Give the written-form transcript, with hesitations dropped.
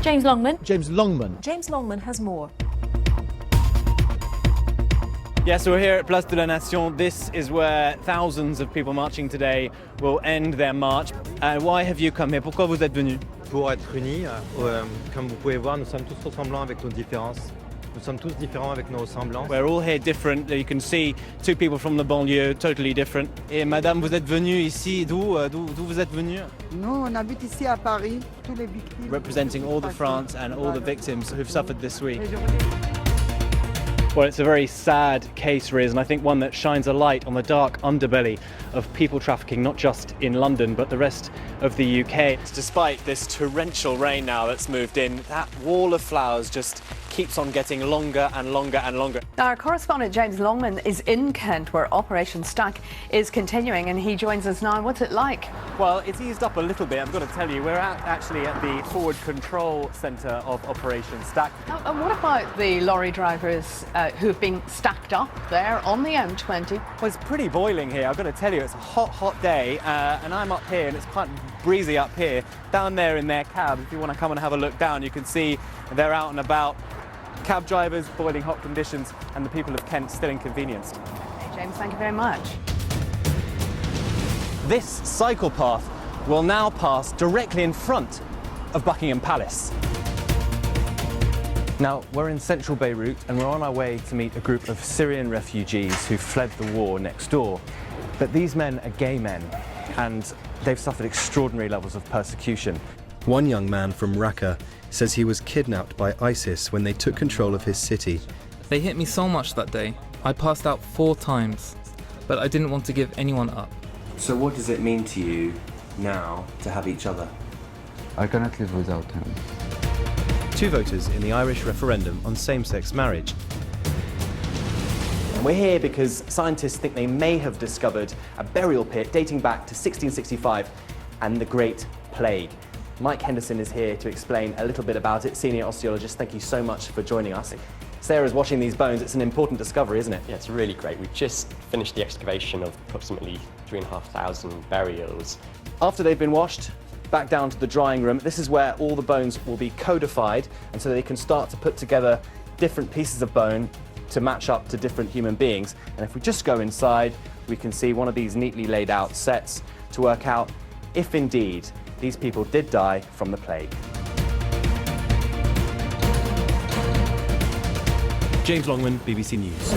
James Longman. James Longman. James Longman has more. Yeah, so we're here at Place de la Nation. This is where thousands of people marching today will end their march. Why have you come here? Pourquoi vous êtes venus? Pour être unis, comme vous pouvez voir, nous sommes tous ressemblants avec nos différences. Nous sommes tous différents avec nos ressemblances. We're all here different. You can see two people from the banlieue, totally different. Et madame, vous êtes venue ici, d'où vous êtes venue? Nous, on habite ici à Paris, tous les victimes. Representing all the France and all the victims who've suffered this week. Well, it's a very sad case, Riz, and I think one that shines a light on the dark underbelly of people trafficking, not just in London, but the rest of the UK. Despite this torrential rain now that's moved in, that wall of flowers just keeps on getting longer and longer and longer. Our correspondent James Longman is in Kent, where Operation Stack is continuing, and he joins us now. What's it like? Well, it's eased up a little bit, I've got to tell you. We're actually at the forward control centre of Operation Stack. And what about the lorry drivers who've been stacked up there on the M20? Well, it's pretty boiling here, I've got to tell you. It's a hot, hot day, and I'm up here, and it's quite breezy up here. Down there in their cab, if you want to come and have a look down, you can see they're out and about. Cab drivers, boiling hot conditions, and the people of Kent still inconvenienced. Hey, James, thank you very much. This cycle path will now pass directly in front of Buckingham Palace. Now, we're in central Beirut, and we're on our way to meet a group of Syrian refugees who fled the war next door. But these men are gay men, and they've suffered extraordinary levels of persecution. One young man from Raqqa says he was kidnapped by ISIS when they took control of his city. They hit me so much that day. I passed out 4 times, but I didn't want to give anyone up. So what does it mean to you now to have each other? I cannot live without him. 2 voters in the Irish referendum on same-sex marriage. And we're here because scientists think they may have discovered a burial pit dating back to 1665 and the Great Plague. Mike Henderson is here to explain a little bit about it. Senior osteologist, thank you so much for joining us. Sarah's watching these bones. It's an important discovery, isn't it? Yeah, it's really great. We've just finished the excavation of approximately 3,500 burials. After they've been washed, back down to the drying room. This is where all the bones will be codified, and so they can start to put together different pieces of bone to match up to different human beings. And if we just go inside, we can see one of these neatly laid out sets to work out if indeed these people did die from the plague. James Longman, BBC News.